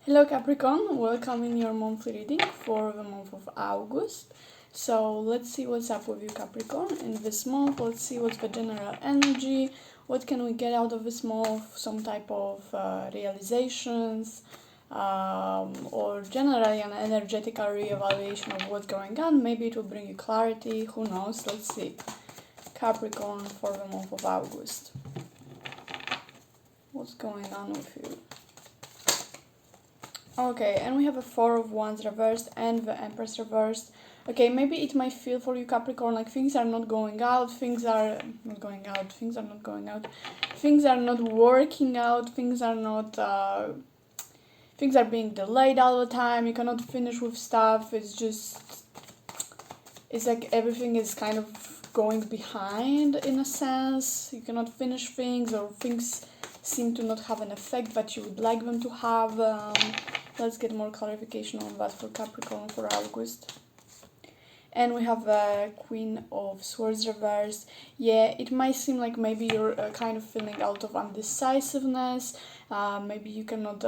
Hello Capricorn, welcome in your monthly reading for the month of August. So let's see what's up with you Capricorn in this month. Let's see what's the general energy, what can we get out of this month, some type of realizations, or generally an energetical re-evaluation of what's going on. Maybe it will bring you clarity, who knows, let's see. Capricorn for the month of August. What's going on with you? Okay, and we have a Four of Wands reversed and the Empress reversed. Okay, maybe it might feel for you Capricorn like things are not going out, things are not going out, things are not going out, things are not working out, things are not, things are being delayed all the time, you cannot finish with stuff, it's like everything is kind of going behind in a sense, you cannot finish things or things seem to not have an effect that you would like them to have. Let's get more clarification on that for Capricorn for August. And we have the Queen of Swords reversed. Yeah, it might seem like maybe you're kind of feeling out of undecisiveness. Maybe you cannot,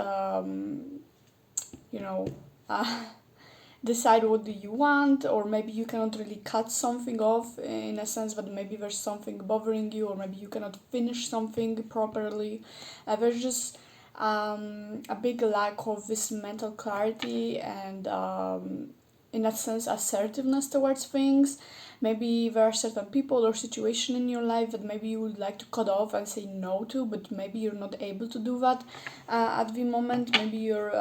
decide what do you want, or maybe you cannot really cut something off in a sense that maybe there's something bothering you, or maybe you cannot finish something properly. There's just a big lack of this mental clarity and in that sense assertiveness towards things. Maybe there are certain people or situation in your life that maybe you would like to cut off and say no to, but maybe you're not able to do that at the moment. Maybe you're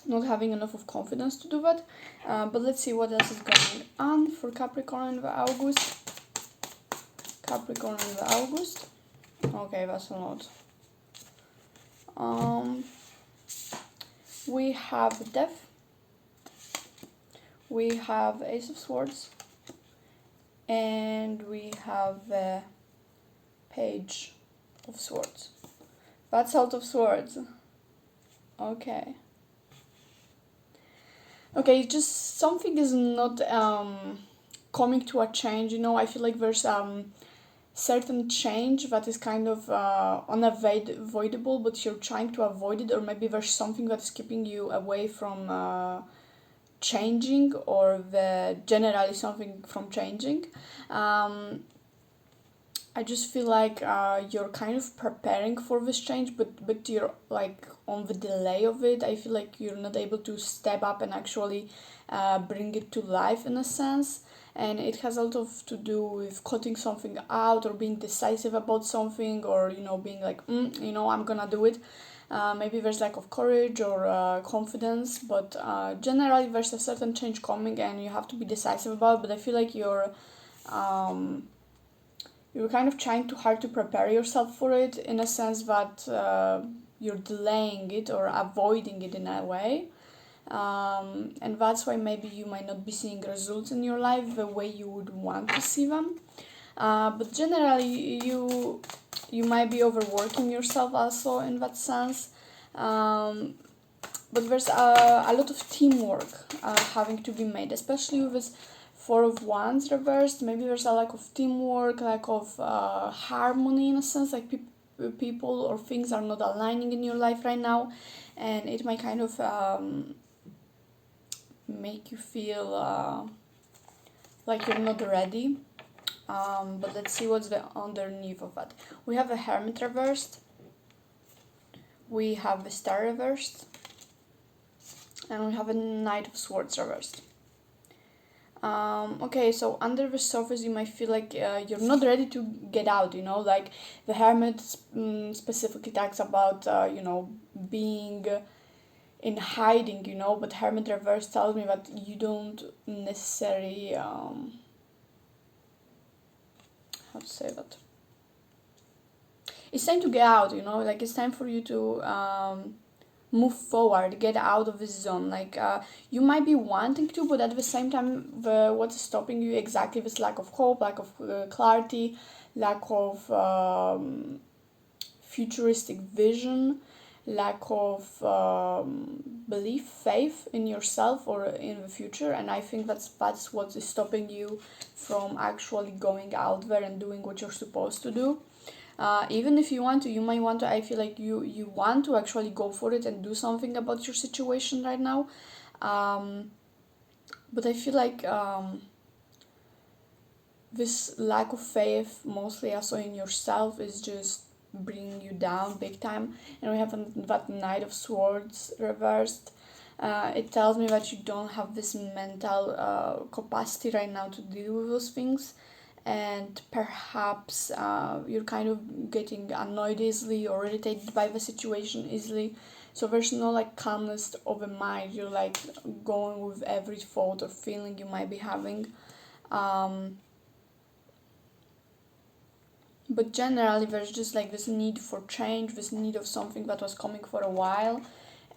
not having enough of confidence to do that. But let's see what else is going on for Capricorn in the August. Capricorn in the August. Okay, that's a lot. We have Death, we have Ace of Swords, and we have the Page of Swords. That's out of Swords. Okay. Okay, just something is not coming to a change, I feel like there's certain change that is kind of unavoidable, but you're trying to avoid it, or maybe there's something that's keeping you away from changing, or generally something from changing. I just feel like you're kind of preparing for this change, but you're like on the delay of it. I feel like you're not able to step up and actually bring it to life in a sense. And it has a lot of to do with cutting something out, or being decisive about something, or being like I'm gonna do it. Maybe there's lack of courage or confidence, but generally there's a certain change coming and you have to be decisive about it. But I feel like you're kind of trying too hard to prepare yourself for it, in a sense that you're delaying it or avoiding it in a way. And that's why maybe you might not be seeing results in your life the way you would want to see them. But generally, you might be overworking yourself also in that sense. But there's a lot of teamwork having to be made, especially with this Four of Wands reversed. Maybe there's a lack of teamwork, lack of harmony in a sense, like people or things are not aligning in your life right now, and it might kind of make you feel like you're not ready. But let's see what's the underneath of that. We have the Hermit reversed, we have the Star reversed, and we have a Knight of Swords reversed. Okay, so under the surface you might feel like you're not ready to get out, like the Hermit specifically talks about being in hiding, but Hermit reverse tells me that you don't necessarily how to say that, it's time to get out, like it's time for you to move forward, get out of this zone. Like you might be wanting to, but at the same time what's stopping you exactly this lack of hope, lack of clarity, lack of futuristic vision, lack of belief, faith in yourself or in the future. And I think that's what is stopping you from actually going out there and doing what you're supposed to do. Even if you want to, you might want to, I feel like you want to actually go for it and do something about your situation right now. um, but I feel like this lack of faith, mostly also in yourself, is just bringing you down big time. And we have that Knight of Swords reversed. It tells me that you don't have this mental capacity right now to deal with those things, and perhaps you're kind of getting annoyed easily or irritated by the situation easily. So there's no like calmness of the mind. You're like going with every thought or feeling you might be having. Um, but generally there's just like this need for change, this need of something that was coming for a while,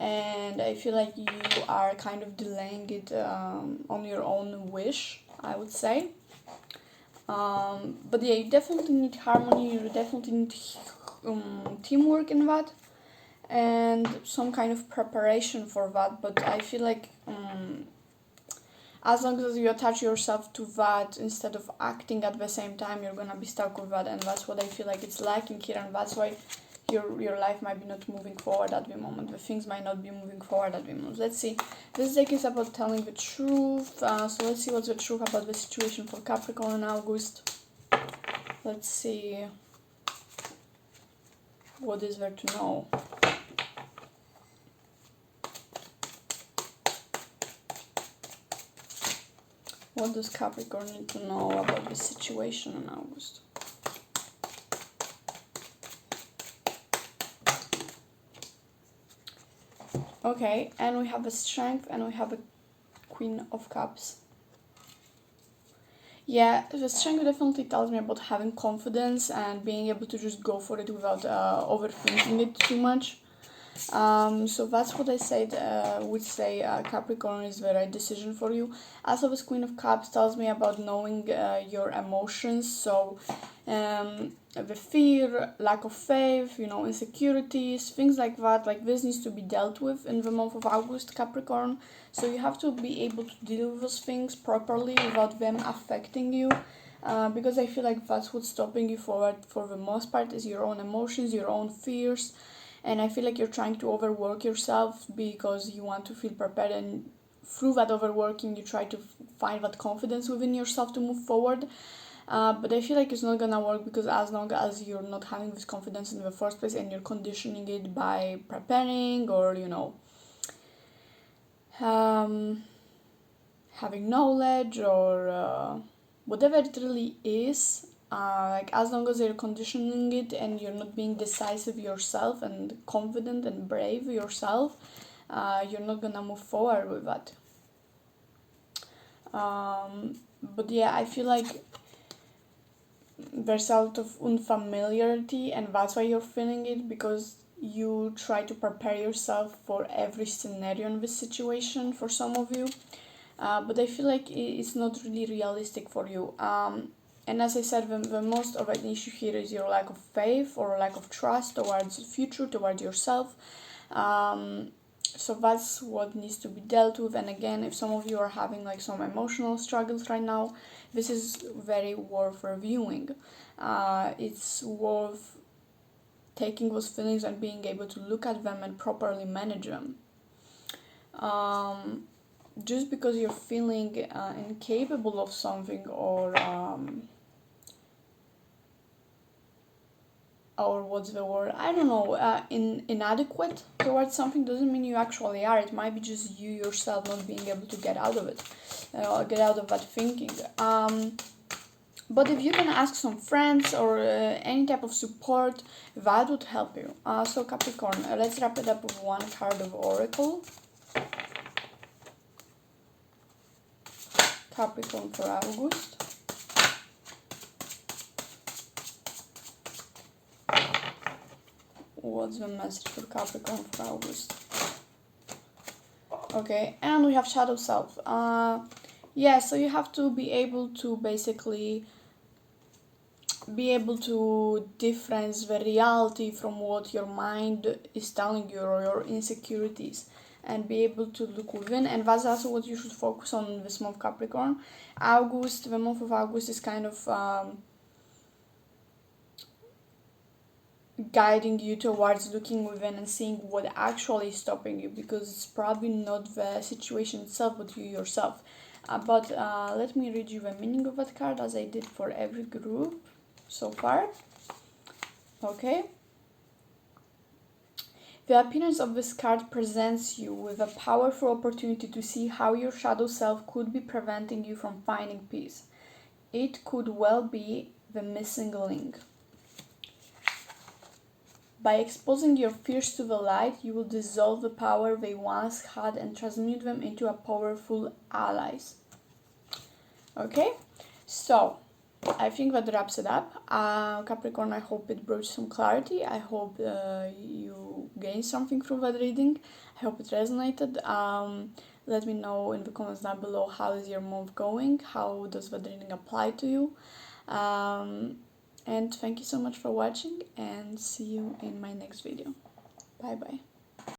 and I feel like you are kind of delaying it on your own wish, I would say. But yeah, you definitely need harmony, you definitely need teamwork in that, and some kind of preparation for that. But I feel like as long as you attach yourself to that instead of acting at the same time, you're gonna be stuck with that, and that's what I feel like it's lacking here, and that's why your life might be not moving forward at the moment. The things might not be moving forward at the moment. Let's see. This deck is about telling the truth. So let's see what's the truth about the situation for Capricorn in August. Let's see what is there to know. What does Capricorn need to know about the situation in August? Okay, and we have a Strength and we have a Queen of Cups. Yeah, the Strength definitely tells me about having confidence and being able to just go for it without overthinking it too much. So that's what I said. Would say Capricorn is the right decision for you. Also, this Queen of Cups tells me about knowing your emotions. So, the fear, lack of faith, insecurities, things like that. Like this needs to be dealt with in the month of August, Capricorn. So you have to be able to deal with those things properly without them affecting you. Because I feel like that's what's stopping you forward for the most part is your own emotions, your own fears, and I feel like you're trying to overwork yourself because you want to feel prepared, and through that overworking you try to find that confidence within yourself to move forward. But I feel like it's not gonna work because as long as you're not having this confidence in the first place and you're conditioning it by preparing or having knowledge or whatever it really is, like as long as you're conditioning it and you're not being decisive yourself and confident and brave yourself, you're not gonna move forward with that. But yeah, I feel like there's a lot of unfamiliarity, and that's why you're feeling it, because you try to prepare yourself for every scenario in this situation for some of you. But I feel like it's not really realistic for you. And as I said, the most of an issue here is your lack of faith or lack of trust towards the future, towards yourself. So that's what needs to be dealt with. And again, if some of you are having like some emotional struggles right now, this is very worth reviewing. It's worth taking those feelings and being able to look at them and properly manage them. Just because you're feeling incapable of something or what's the word, I don't know, inadequate towards something doesn't mean you actually are. It might be just you yourself not being able to get out of it, get out of that thinking. But if you can ask some friends or any type of support, that would help you. So Capricorn, let's wrap it up with one card of Oracle. Capricorn for August. What's the message for Capricorn for August? Okay, and we have Shadow Self. Yeah, so you have to be able to basically be able to difference the reality from what your mind is telling you or your insecurities, and be able to look within. And that's also what you should focus on this month, Capricorn. The month of August is kind of guiding you towards looking within and seeing what actually is stopping you, because it's probably not the situation itself but you yourself. But let me read you the meaning of that card as I did for every group so far. Okay. The appearance of this card presents you with a powerful opportunity to see how your shadow self could be preventing you from finding peace. It could well be the missing link. By exposing your fears to the light, you will dissolve the power they once had and transmute them into a powerful allies. Okay, so I think that wraps it up. Capricorn, I hope it brought some clarity. I hope you gained something from that reading. I hope it resonated. Let me know in the comments down below, how is your month going? How does that reading apply to you? And thank you so much for watching, and see you in my next video. Bye bye.